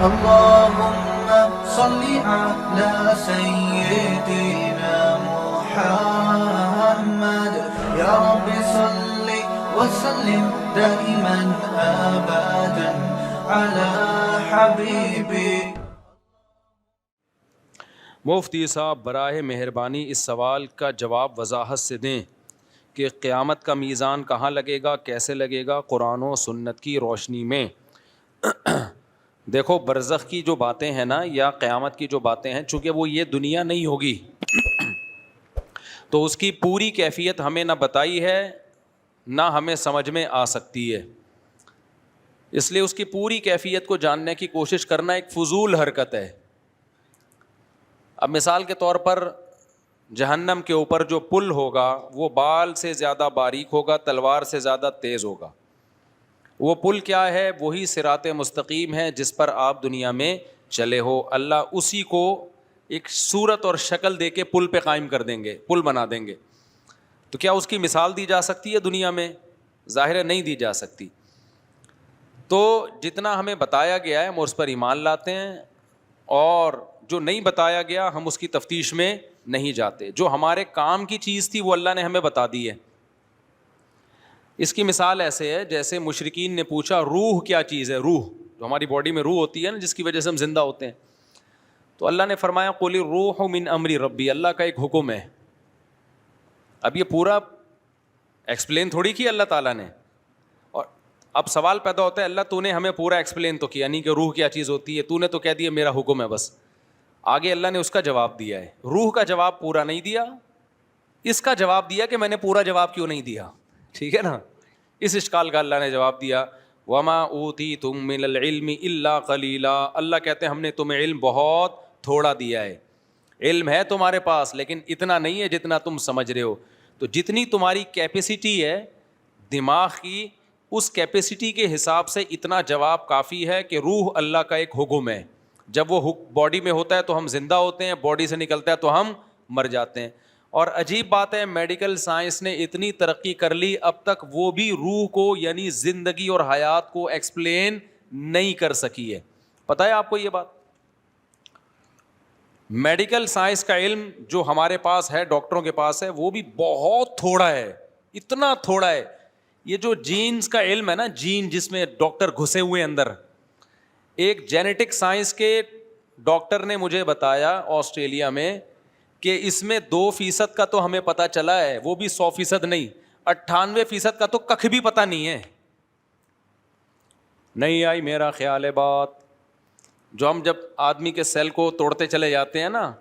اللهم صل على سيدنا محمد يا رب صل وسلم دائما ابدا على حبيبي. مفتی صاحب براہ مہربانی اس سوال کا جواب وضاحت سے دیں کہ قیامت کا میزان کہاں لگے گا، کیسے لگے گا قرآن و سنت کی روشنی میں. دیکھو برزخ کی جو باتیں ہیں نا یا قیامت کی جو باتیں ہیں، چونکہ وہ یہ دنیا نہیں ہوگی تو اس کی پوری کیفیت ہمیں نہ بتائی ہے نہ ہمیں سمجھ میں آ سکتی ہے. اس لیے اس کی پوری کیفیت کو جاننے کی کوشش کرنا ایک فضول حرکت ہے. اب مثال کے طور پر جہنم کے اوپر جو پل ہوگا وہ بال سے زیادہ باریک ہوگا، تلوار سے زیادہ تیز ہوگا. وہ پل کیا ہے؟ وہی صراط مستقیم ہے جس پر آپ دنیا میں چلے ہو. اللہ اسی کو ایک صورت اور شکل دے کے پل پہ قائم کر دیں گے، پل بنا دیں گے. تو کیا اس کی مثال دی جا سکتی ہے دنیا میں؟ ظاہر ہے نہیں دی جا سکتی. تو جتنا ہمیں بتایا گیا ہے ہم اس پر ایمان لاتے ہیں، اور جو نہیں بتایا گیا ہم اس کی تفتیش میں نہیں جاتے. جو ہمارے کام کی چیز تھی وہ اللہ نے ہمیں بتا دی ہے. اس کی مثال ایسے ہے جیسے مشرکین نے پوچھا روح کیا چیز ہے؟ روح جو ہماری باڈی میں روح ہوتی ہے نا، جس کی وجہ سے ہم زندہ ہوتے ہیں. تو اللہ نے فرمایا قل الروح من امر ربی، اللہ کا ایک حکم ہے. اب یہ پورا ایکسپلین تھوڑی کیا اللہ تعالیٰ نے. اور اب سوال پیدا ہوتا ہے اللہ تو نے ہمیں پورا ایکسپلین تو کیا نہیں کہ روح کیا چیز ہوتی ہے، تو نے تو کہہ دیا میرا حکم ہے بس. آگے اللہ نے اس کا جواب دیا ہے. روح کا جواب پورا نہیں دیا، اس کا جواب دیا کہ میں نے پورا جواب کیوں نہیں دیا. ٹھیک ہے نا؟ اس اشکال کا اللہ نے جواب دیا وما اوتیتم من العلم الا قلیلا. اللہ کہتے ہیں ہم نے تمہیں علم بہت تھوڑا دیا ہے. علم ہے تمہارے پاس لیکن اتنا نہیں ہے جتنا تم سمجھ رہے ہو. تو جتنی تمہاری کیپیسٹی ہے دماغ کی، اس کیپیسٹی کے حساب سے اتنا جواب کافی ہے کہ روح اللہ کا ایک حکم ہے. جب وہ باڈی میں ہوتا ہے تو ہم زندہ ہوتے ہیں، باڈی سے نکلتا ہے تو ہم مر جاتے ہیں. اور عجیب بات ہے میڈیکل سائنس نے اتنی ترقی کر لی، اب تک وہ بھی روح کو یعنی زندگی اور حیات کو ایکسپلین نہیں کر سکی ہے. پتہ ہے آپ کو یہ بات؟ میڈیکل سائنس کا علم جو ہمارے پاس ہے، ڈاکٹروں کے پاس ہے، وہ بھی بہت تھوڑا ہے، اتنا تھوڑا ہے. یہ جو جینز کا علم ہے نا، جین جس میں ڈاکٹر گھسے ہوئے اندر، ایک جینیٹک سائنس کے ڈاکٹر نے مجھے بتایا آسٹریلیا میں کہ اس میں 2% کا تو ہمیں پتا چلا ہے، وہ بھی 100% نہیں، 98% کا تو کخ بھی پتا نہیں ہے. نہیں آئی میرا خیال ہے بات. جو ہم جب آدمی کے سیل کو توڑتے چلے جاتے ہیں نا،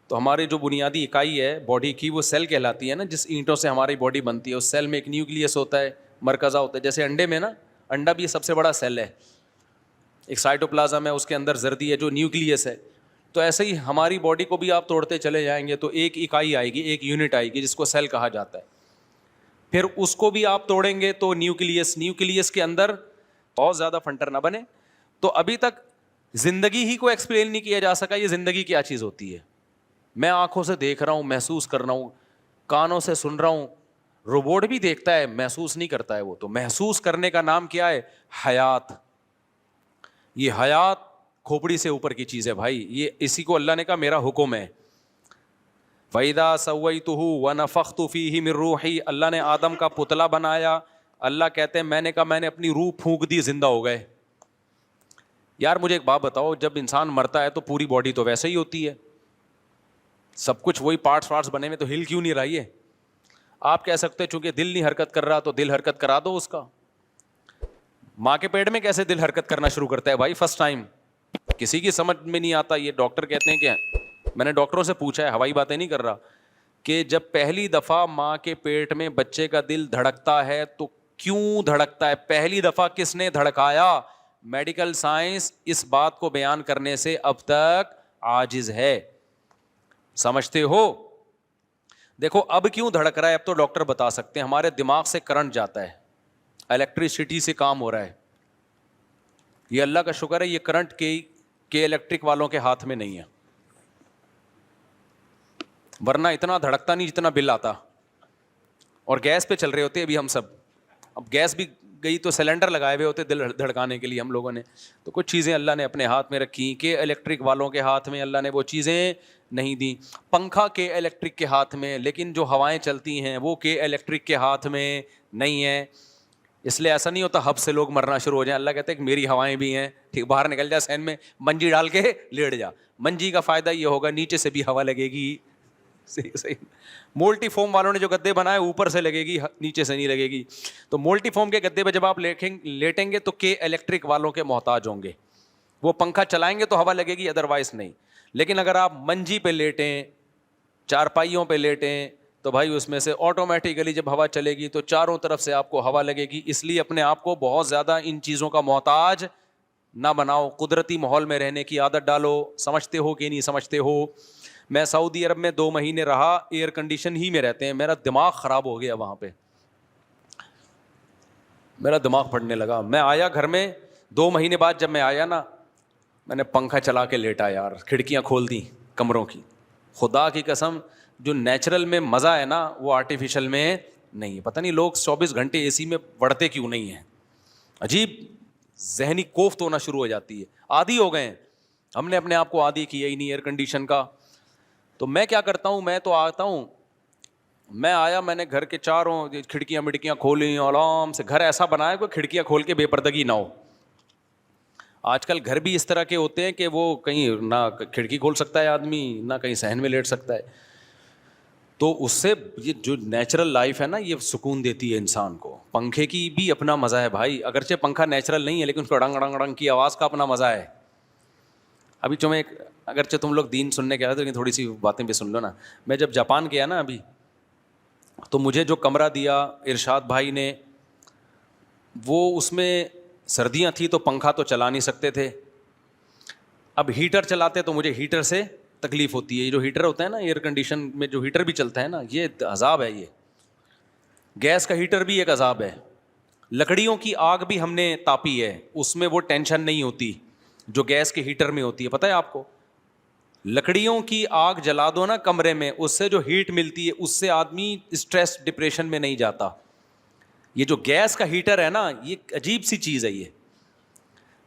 تو ہماری جو بنیادی اکائی ہے باڈی کی وہ سیل کہلاتی ہے نا، جس اینٹوں سے ہماری باڈی بنتی ہے. اس سیل میں ایک نیوکلیس ہوتا ہے، مرکزہ ہوتا ہے. جیسے انڈے میں نا، انڈا بھی سب سے بڑا سیل ہے، ایک سائٹوپلازم ہے، اس کے اندر زردی ہے جو نیوکلیس ہے. تو ایسے ہی ہماری باڈی کو بھی آپ توڑتے چلے جائیں گے تو ایک اکائی آئے گی، ایک یونٹ آئے گی جس کو سیل کہا جاتا ہے. پھر اس کو بھی آپ توڑیں گے تو نیوکلیس کے اندر بہت زیادہ فنٹر نہ بنے. تو ابھی تک زندگی ہی کو ایکسپلین نہیں کیا جا سکا یہ زندگی کیا چیز ہوتی ہے. میں آنکھوں سے دیکھ رہا ہوں، محسوس کر رہا ہوں، کانوں سے سن رہا ہوں. روبوٹ بھی دیکھتا ہے، محسوس نہیں کرتا ہے. وہ تو محسوس کرنے کا نام کیا ہے؟ حیات. یہ حیات کھوپڑی سے اوپر کی چیز ہے بھائی. یہ اسی کو اللہ نے کہا میرا حکم ہے. فَإِذَا سَوَّيْتُهُ وَنَفَخْتُ فِيهِ مِن رُوحِي. اللہ نے آدم کا پتلا بنایا. اللہ کہتے ہیں میں نے کہا میں نے اپنی روح پھونک دی، زندہ ہو گئے. یار مجھے ایک بات بتاؤ، جب انسان مرتا ہے تو پوری باڈی تو ویسے ہی ہوتی ہے، سب کچھ وہی پارٹس بنے ہوئے، تو ہل کیوں نہیں رہی ہے؟ آپ کہہ سکتے چونکہ دل نہیں حرکت کر رہا تو دل حرکت کرا دو اس کا. ماں کے پیٹ میں کیسے دل حرکت کرنا شروع کرتا ہے بھائی فرسٹ ٹائم؟ کسی کی سمجھ میں نہیں آتا. یہ ڈاکٹر کہتے ہیں کہ میں نے ڈاکٹروں سے پوچھا ہے، ہوائی باتیں نہیں کر رہا، کہ جب پہلی دفعہ ماں کے پیٹ میں بچے کا دل دھڑکتا ہے تو کیوں دھڑکتا ہے؟ پہلی دفعہ کس نے دھڑکایا؟ میڈیکل سائنس اس بات کو بیان کرنے سے اب تک عاجز ہے. سمجھتے ہو؟ دیکھو اب کیوں دھڑک رہا ہے اب تو ڈاکٹر بتا سکتے ہیں. ہمارے دماغ سے کرنٹ جاتا ہے، الیکٹریسٹی سے کام ہو رہا ہے. یہ اللہ کا شکر ہے یہ کرنٹ کے الیکٹرک والوں کے ہاتھ میں نہیں ہے، ورنہ اتنا دھڑکتا نہیں جتنا بل آتا. اور گیس پہ چل رہے ہوتے ابھی ہم سب. اب گیس بھی گئی تو سلنڈر لگائے ہوئے ہوتے دل دھڑکانے کے لیے ہم لوگوں نے. تو کچھ چیزیں اللہ نے اپنے ہاتھ میں رکھی کہ الیکٹرک والوں کے ہاتھ میں اللہ نے وہ چیزیں نہیں دیں. پنکھا کے الیکٹرک کے ہاتھ میں, لیکن جو ہوائیں چلتی ہیں وہ کے الیکٹرک کے ہاتھ میں نہیں ہیں. اس لیے ایسا نہیں ہوتا ہب سے لوگ مرنا شروع ہو جائیں. اللہ کہتے ہیں کہ میری ہوائیں بھی ہیں, ٹھیک, باہر نکل جا سین میں منجی ڈال کے لیٹ جا. منجی کا فائدہ یہ ہوگا نیچے سے بھی ہوا لگے گی. صحیح. مولٹی فوم والوں نے جو گدے بنائے اوپر سے لگے گی, نیچے سے نہیں لگے گی. تو مولٹی فوم کے گدے پہ جب آپ لیٹیں گے تو کے الیکٹرک والوں کے محتاج ہوں گے. وہ پنکھا چلائیں گے تو ہوا لگے گی, ادروائز نہیں. لیکن اگر آپ منجی پہ لیٹیں, چارپائیوں پہ لیٹیں, تو بھائی اس میں سے آٹومیٹیکلی جب ہوا چلے گی تو چاروں طرف سے آپ کو ہوا لگے گی. اس لیے اپنے آپ کو بہت زیادہ ان چیزوں کا محتاج نہ بناؤ. قدرتی ماحول میں رہنے کی عادت ڈالو. سمجھتے ہو کہ نہیں سمجھتے ہو؟ میں سعودی عرب میں 2 مہینے رہا, ایئر کنڈیشن ہی میں رہتے ہیں. میرا دماغ خراب ہو گیا وہاں پہ, میرا دماغ پھٹنے لگا. میں آیا گھر میں 2 مہینے بعد, جب میں آیا نا, میں نے پنکھا چلا کے لیٹا یار, کھڑکیاں کھول دیں کمروں کی. خدا کی قسم, جو نیچرل میں مزہ ہے نا وہ آرٹیفیشل میں نہیں ہے. پتہ نہیں لوگ 24 گھنٹے اے سی میں پڑھتے کیوں نہیں ہیں. عجیب ذہنی کوفت ہونا شروع ہو جاتی ہے. عادی ہو گئے ہیں, ہم نے اپنے آپ کو عادی کیا ہی نہیں ایئر کنڈیشن کا. تو میں کیا کرتا ہوں, میں تو آتا ہوں, میں آیا, میں نے گھر کے چاروں کھڑکیاں مڑکیاں کھولی آرام سے. گھر ایسا بنایا کوئی کھڑکیاں کھول کے بے پردگی نہ ہو. آج کل گھر بھی اس طرح کے ہوتے ہیں کہ وہ کہیں نہ کھڑکی کھول سکتا ہے آدمی, نہ کہیں صحن میں لیٹ سکتا ہے. تو اس سے یہ جو نیچرل لائف ہے نا یہ سکون دیتی ہے انسان کو. پنکھے کی بھی اپنا مزہ ہے بھائی, اگرچہ پنکھا نیچرل نہیں ہے لیکن اس کو ڈنگ ڈنگ ڈنگ کی آواز کا اپنا مزہ ہے. ابھی تمہیں اگرچہ تم لوگ دین سننے کے آئے تھے لیکن تھوڑی سی باتیں بھی سن لو نا. میں جب جاپان گیا نا ابھی, تو مجھے جو کمرہ دیا ارشاد بھائی نے, وہ اس میں سردیاں تھیں تو پنکھا تو چلا نہیں سکتے تھے. اب ہیٹر چلاتے تو مجھے ہیٹر سے تکلیف ہوتی ہے. یہ جو ہیٹر ہوتا ہے نا ایئر کنڈیشن میں, جو ہیٹر بھی چلتا ہے نا, یہ عذاب ہے. یہ گیس کا ہیٹر بھی ایک عذاب ہے. لکڑیوں کی آگ بھی ہم نے تاپی ہے, اس میں وہ ٹینشن نہیں ہوتی جو گیس کے ہیٹر میں ہوتی ہے. پتہ ہے آپ کو, لکڑیوں کی آگ جلا دو نا کمرے میں, اس سے جو ہیٹ ملتی ہے اس سے آدمی اسٹریس ڈپریشن میں نہیں جاتا. یہ جو گیس کا ہیٹر ہے نا یہ عجیب سی چیز ہے یہ.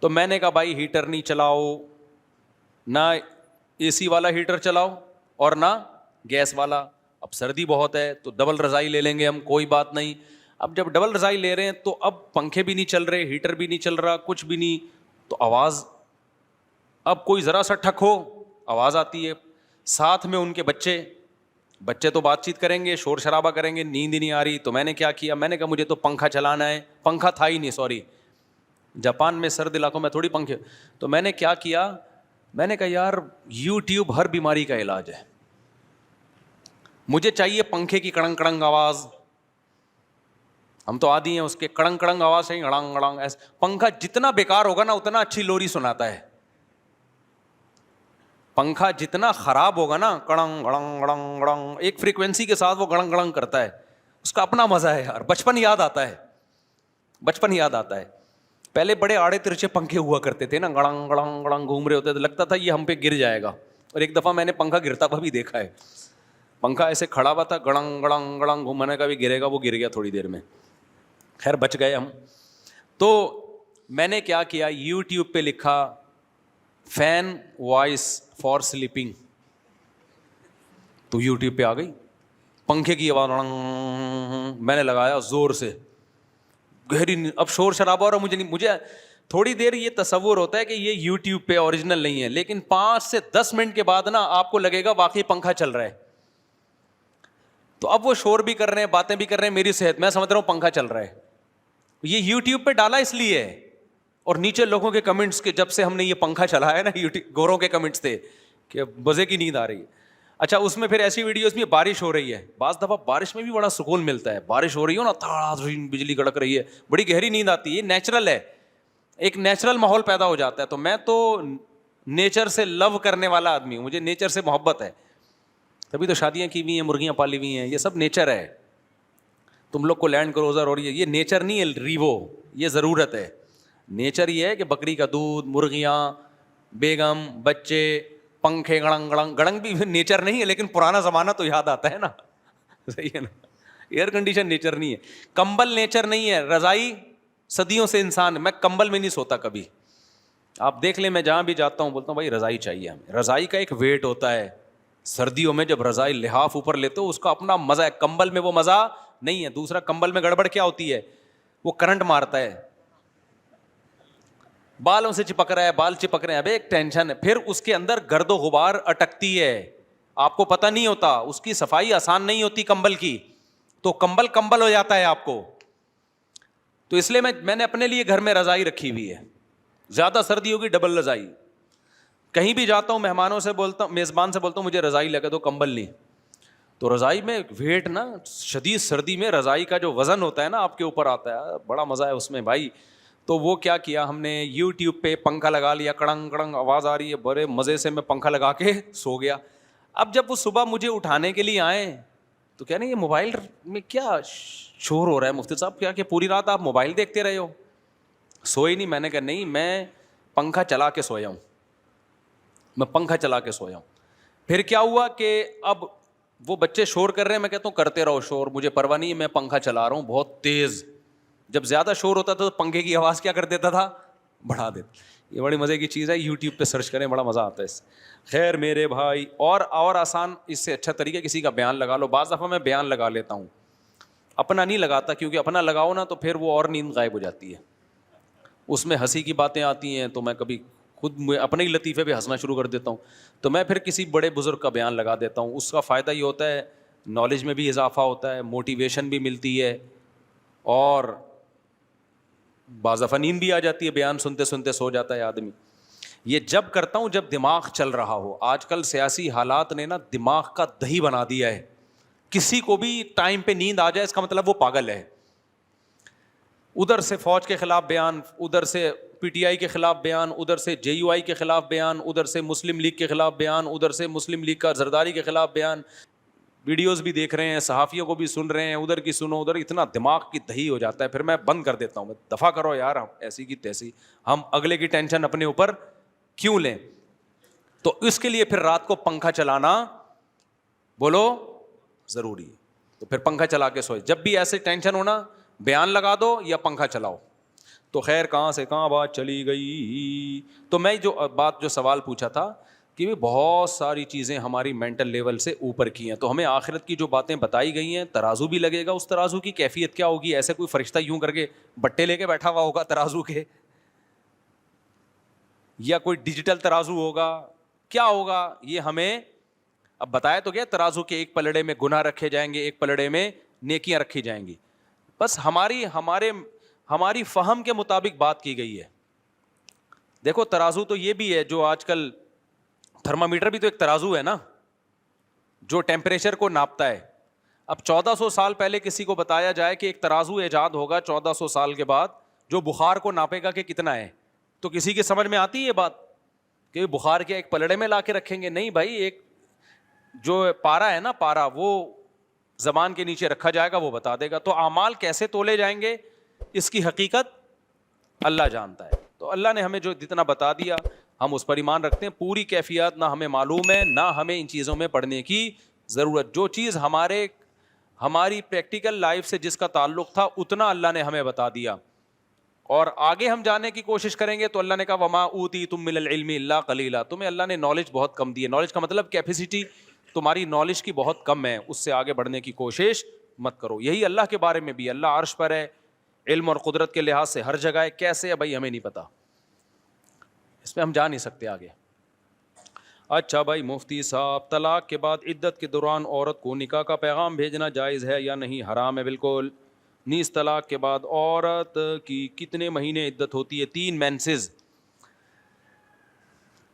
تو میں نے کہا بھائی ہیٹر نہیں چلاؤ, نہ اے سی والا ہیٹر چلاؤ اور نہ گیس والا. اب سردی بہت ہے تو ڈبل رضائی لے لیں گے ہم, کوئی بات نہیں. اب جب ڈبل رضائی لے رہے ہیں تو اب پنکھے بھی نہیں چل رہے, ہیٹر بھی نہیں چل رہا, کچھ بھی نہیں, تو آواز, اب کوئی ذرا سا ٹھک ہو آواز آتی ہے. ساتھ میں ان کے بچے تو بات چیت کریں گے, شور شرابہ کریں گے, نیند ہی نہیں آ رہی. تو میں نے کیا کیا, میں نے کہا مجھے تو پنکھا چلانا ہے. پنکھا تھا ہی نہیں, سوری, جاپان میں سرد علاقوں میں تھوڑی پنکھے. تو میں نے کیا کیا, میں نے کہا یار یوٹیوب ہر بیماری کا علاج ہے, مجھے چاہیے پنکھے کی کڑنگ کڑنگ آواز. ہم تو عادی ہیں اس کے کڑنگ کڑنگ آواز سے, گڑنگ گڑنگ ایسے. پنکھا جتنا بیکار ہوگا نا اتنا اچھی لوری سناتا ہے. پنکھا جتنا خراب ہوگا نا, کڑنگ گڑنگ گڑنگ گڑنگ ایک فریکوینسی کے ساتھ وہ گڑنگ گڑنگ کرتا ہے. اس کا اپنا مزہ ہے یار. بچپن یاد آتا ہے, بچپن یاد آتا ہے. پہلے بڑے آڑے ترچے پنکھے ہوا کرتے تھے نا, گڑنگ گڑنگ گڑنگ گھوم رہے ہوتے تھے, لگتا تھا یہ ہم پہ گر جائے گا. اور ایک دفعہ میں نے پنکھا گرتا ہوا بھی دیکھا ہے. پنکھا ایسے کھڑا ہوا تھا, گڑنگ گڑنگ گڑنگ گھومنے کا بھی گرے گا, وہ گر گیا تھوڑی دیر میں. خیر بچ گئے ہم. تو میں نے کیا کیا, یوٹیوب پہ لکھا فین وائس فار سلیپنگ, تو یوٹیوب پہ آ گئی پنکھے کی آواز. میں نے لگایا زور سے, گہری. اب شور شرابہ اور مجھے تھوڑی دیر یہ تصور ہوتا ہے کہ یہ یوٹیوب پہ اوریجنل نہیں ہے, لیکن 5 سے 10 منٹ کے بعد نا آپ کو لگے گا واقعی پنکھا چل رہا ہے. تو اب وہ شور بھی کر رہے ہیں, باتیں بھی کر رہے ہیں, میری صحت, میں سمجھ رہا ہوں پنکھا چل رہا ہے. یہ یوٹیوب پہ ڈالا اس لیے ہے. اور نیچے لوگوں کے کمنٹس کے, جب سے ہم نے یہ پنکھا چلایا نا, یوٹیوب گوروں کے کمنٹس تھے کہ بزے کی نیند آ رہی ہے. اچھا اس میں پھر ایسی ویڈیوز میں بارش ہو رہی ہے, بعض دفعہ بارش میں بھی بڑا سکون ملتا ہے. بارش ہو رہی ہو نا, تھاڑا بجلی کڑک رہی ہے, بڑی گہری نیند آتی ہے. یہ نیچرل ہے, ایک نیچرل ماحول پیدا ہو جاتا ہے. تو میں تو نیچر سے لو کرنے والا آدمی ہوں, مجھے نیچر سے محبت ہے. تبھی تو شادیاں کی ہوئی ہیں, مرغیاں پالی ہوئی ہیں, یہ سب نیچر ہے. تم لوگ کو لینڈ کروزر اور یہ نیچر نہیں ہے ریوو, یہ ضرورت ہے. نیچر یہ ہے کہ بکری کا دودھ, مرغیاں, بیگم, بچے, پنکھے, گڑنگ گڑنگ. گڑنگ بھی نیچر نہیں ہے لیکن پرانا زمانہ تو یاد آتا ہے نا, صحیح ہے نا. ایئر کنڈیشن نیچر نہیں ہے, کمبل نیچر نہیں ہے, رضائی صدیوں سے انسان, میں کمبل میں نہیں سوتا کبھی. آپ دیکھ لیں, میں جہاں بھی جاتا ہوں بولتا ہوں بھائی رضائی چاہیے ہمیں. رضائی کا ایک ویٹ ہوتا ہے, سردیوں میں جب رضائی لحاف اوپر لیتے ہو اس کا اپنا مزہ ہے, کمبل میں وہ مزہ نہیں ہے. دوسرا, کمبل میں گڑبڑ کیا ہوتی ہے, وہ کرنٹ مارتا ہے, بالوں سے چپک رہا ہے, بال چپک رہے ہیں, ابے ایک ٹینشن ہے. پھر اس کے اندر گرد و غبار اٹکتی ہے, آپ کو پتہ نہیں ہوتا, اس کی صفائی آسان نہیں ہوتی کمبل کی, تو کمبل ہو جاتا ہے آپ کو. تو اس لیے میں نے اپنے لیے گھر میں رضائی رکھی ہوئی ہے, زیادہ سردی ہوگی ڈبل رضائی. کہیں بھی جاتا ہوں مہمانوں سے بولتا ہوں, میزبان سے بولتا ہوں مجھے رضائی لگا دو, کمبل نہیں. تو رضائی میں ویٹ نا, شدید سردی میں رضائی کا جو وزن ہوتا ہے نا آپ کے اوپر آتا ہے, بڑا مزہ ہے اس میں بھائی. تو وہ کیا کیا ہم نے, یوٹیوب پہ پنکھا لگا لیا, کڑنگ کڑنگ آواز آ رہی ہے, بڑے مزے سے میں پنکھا لگا کے سو گیا. اب جب وہ صبح مجھے اٹھانے کے لیے آئیں تو کہہ رہے ہیں یہ موبائل میں کیا شور ہو رہا ہے مفتی صاحب, کیا کہ پوری رات آپ موبائل دیکھتے رہے ہو, سوئے نہیں. میں نے کہا نہیں, میں پنکھا چلا کے سویا ہوں, میں پنکھا چلا کے سویا ہوں. پھر کیا ہوا کہ اب وہ بچے شور کر رہے ہیں, میں کہتا ہوں کرتے رہو شور, مجھے پرواہ نہیں ہے, میں پنکھا چلا رہا ہوں بہت تیز. جب زیادہ شور ہوتا تھا تو پنکھے کی آواز کیا کر دیتا تھا, بڑھا دیتا. یہ بڑی مزے کی چیز ہے, یوٹیوب پہ سرچ کریں, بڑا مزہ آتا ہے اس سے. خیر میرے بھائی, اور آسان اس سے اچھا طریقہ کسی کا بیان لگا لو. بعض دفعہ میں بیان لگا لیتا ہوں, اپنا نہیں لگاتا, کیونکہ اپنا لگاؤ نا تو پھر وہ اور نیند غائب ہو جاتی ہے, اس میں ہنسی کی باتیں آتی ہیں, تو میں کبھی خود اپنے ہی لطیفے پہ ہنسنا شروع کر دیتا ہوں. تو میں پھر کسی بڑے بزرگ کا بیان لگا دیتا ہوں. اس کا فائدہ یہ ہوتا ہے, نالج میں بھی اضافہ ہوتا ہے, موٹیویشن بھی ملتی ہے, اور بعض دفعہ نیند بھی آ جاتی ہے, بیان سنتے سنتے سو جاتا ہے آدمی. یہ جب کرتا ہوں جب دماغ چل رہا ہو. آج کل سیاسی حالات نے نا دماغ کا دہی بنا دیا ہے, کسی کو بھی ٹائم پہ نیند آ جائے اس کا مطلب وہ پاگل ہے. ادھر سے فوج کے خلاف بیان, ادھر سے پی ٹی آئی کے خلاف بیان, ادھر سے جے یو آئی کے خلاف بیان, ادھر سے مسلم لیگ کے خلاف بیان, ادھر سے مسلم لیگ کا زرداری کے خلاف بیان. ویڈیوز بھی دیکھ رہے ہیں, صحافیوں کو بھی سن رہے ہیں, ادھر کی سنو ادھر, اتنا دماغ کی دہی ہو جاتا ہے. پھر میں بند کر دیتا ہوں, دفع کرو یار, ہم ایسی کی تیسی, ہم اگلے کی ٹینشن اپنے اوپر کیوں لیں. تو اس کے لیے پھر رات کو پنکھا چلانا بولو ضروری ہے. تو پھر پنکھا چلا کے سوئے. جب بھی ایسے ٹینشن ہونا, بیان لگا دو یا پنکھا چلاؤ. تو خیر کہاں سے کہاں بات چلی گئی. تو میں جو سوال پوچھا تھا کہ بہت ساری چیزیں ہماری مینٹل لیول سے اوپر کی ہیں, تو ہمیں آخرت کی جو باتیں بتائی گئی ہیں, ترازو بھی لگے گا, اس ترازو کی کیفیت کیا ہوگی. ایسے کوئی فرشتہ یوں کر کے بٹے لے کے بیٹھا ہوا ہوگا ترازو کے, یا کوئی ڈیجیٹل ترازو ہوگا, کیا ہوگا یہ ہمیں اب بتایا تو گیا. ترازو کے ایک پلڑے میں گناہ رکھے جائیں گے, ایک پلڑے میں نیکیاں رکھی جائیں گی. بس ہماری فہم کے مطابق بات کی گئی ہے. دیکھو ترازو تو یہ بھی ہے جو آج کل تھرمامیٹر بھی تو ایک ترازو ہے نا, جو ٹیمپریچر کو ناپتا ہے. اب 1400 سال پہلے کسی کو بتایا جائے کہ ایک ترازو ایجاد ہوگا 1400 سال کے بعد جو بخار کو ناپے گا کہ کتنا ہے, تو کسی کی سمجھ میں آتی ہے یہ بات کہ بخار کے ایک پلڑے میں لا کے رکھیں گے؟ نہیں بھائی, ایک جو پارا ہے نا, پارا وہ زبان کے نیچے رکھا جائے گا, وہ بتا دے گا. تو اعمال کیسے تولے جائیں گے اس کی حقیقت اللہ جانتا ہے. تو اللہ نے ہمیں جو جتنا بتا دیا ہم اس پر ایمان رکھتے ہیں. پوری کیفیات نہ ہمیں معلوم ہے, نہ ہمیں ان چیزوں میں پڑھنے کی ضرورت. جو چیز ہماری پریکٹیکل لائف سے جس کا تعلق تھا اتنا اللہ نے ہمیں بتا دیا, اور آگے ہم جانے کی کوشش کریں گے تو اللہ نے کہا وما اوتیتم من العلم الا قلیلا, تمہیں اللہ نے نالج بہت کم دی ہے. نالج کا مطلب کیپیسٹی تمہاری نالج کی بہت کم ہے, اس سے آگے بڑھنے کی کوشش مت کرو. یہی اللہ کے بارے میں بھی, اللہ عرش پر ہے, علم اور قدرت کے لحاظ سے ہر جگہ ہے. کیسے ہے بھائی ہمیں نہیں پتا, اس میں ہم جا نہیں سکتے آگے. اچھا بھائی مفتی صاحب, طلاق کے بعد عدت کے دوران عورت کو نکاح کا پیغام بھیجنا جائز ہے یا نہیں؟ حرام ہے بالکل. نیز طلاق کے بعد عورت کی کتنے مہینے عدت ہوتی ہے؟ 3 مینسز.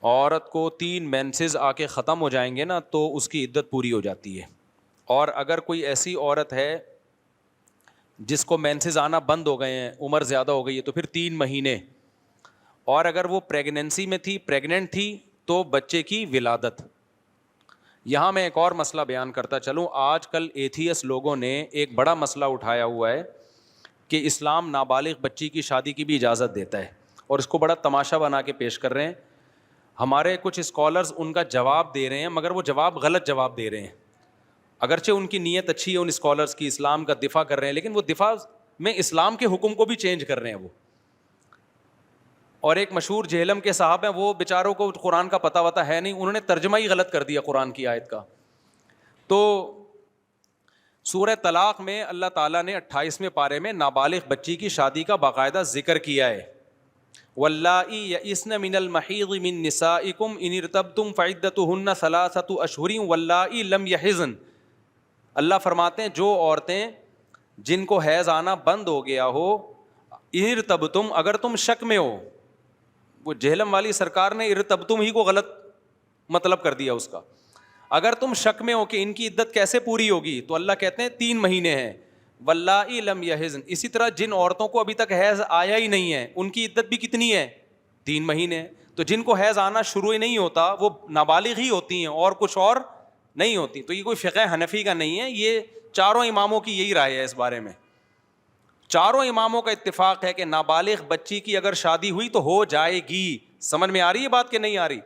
عورت کو 3 مینسز آ کے ختم ہو جائیں گے نا تو اس کی عدت پوری ہو جاتی ہے. اور اگر کوئی ایسی عورت ہے جس کو مینسز آنا بند ہو گئے ہیں, عمر زیادہ ہو گئی ہے, تو پھر 3 مہینے. اور اگر وہ پریگننسی میں تھی, پریگننٹ تھی, تو بچے کی ولادت. یہاں میں ایک اور مسئلہ بیان کرتا چلوں. آج کل ایتھیس لوگوں نے ایک بڑا مسئلہ اٹھایا ہوا ہے کہ اسلام نابالغ بچی کی شادی کی بھی اجازت دیتا ہے, اور اس کو بڑا تماشا بنا کے پیش کر رہے ہیں. ہمارے کچھ اسکالرز ان کا جواب دے رہے ہیں, مگر وہ جواب غلط جواب دے رہے ہیں. اگرچہ ان کی نیت اچھی ہے ان اسکالرز کی, اسلام کا دفاع کر رہے ہیں, لیکن وہ دفاع میں اسلام کے حکم کو بھی چینج کر رہے ہیں وہ. اور ایک مشہور جہلم کے صاحب ہیں, وہ بیچاروں کو قرآن کا پتہ وتا ہے نہیں, انہوں نے ترجمہ ہی غلط کر دیا قرآن کی آیت کا. تو سورہ طلاق میں اللہ تعالیٰ نے 28ویں پارے میں نابالغ بچی کی شادی کا باقاعدہ ذکر کیا ہے. واللائی یئسن من المحیض من نسائکم ان ارتبتم فعدتہن 3 اشہر واللائی لم یحضن. اللہ فرماتے ہیں جو عورتیں جن کو حیض آنا بند ہو گیا ہو, ان ارتبتم اگر تم شک میں ہو, وہ جہلم والی سرکار نے ارتبتم ہی کو غلط مطلب کر دیا اس کا, اگر تم شک میں ہو کہ ان کی عدت کیسے پوری ہوگی, تو اللہ کہتے ہیں 3 مہینے ہیں. واللائی لم یحضن, اسی طرح جن عورتوں کو ابھی تک حیض آیا ہی نہیں ہے ان کی عدت بھی کتنی ہے, 3 مہینے. تو جن کو حیض آنا شروع ہی نہیں ہوتا وہ نابالغ ہی ہوتی ہیں اور کچھ اور نہیں ہوتی. تو یہ کوئی فقہ حنفی کا نہیں ہے, یہ چاروں اماموں کی یہی رائے ہے اس بارے میں. چاروں اماموں کا اتفاق ہے کہ نابالغ بچی کی اگر شادی ہوئی تو ہو جائے گی. سمجھ میں آ رہی ہے بات کہ نہیں آ رہی؟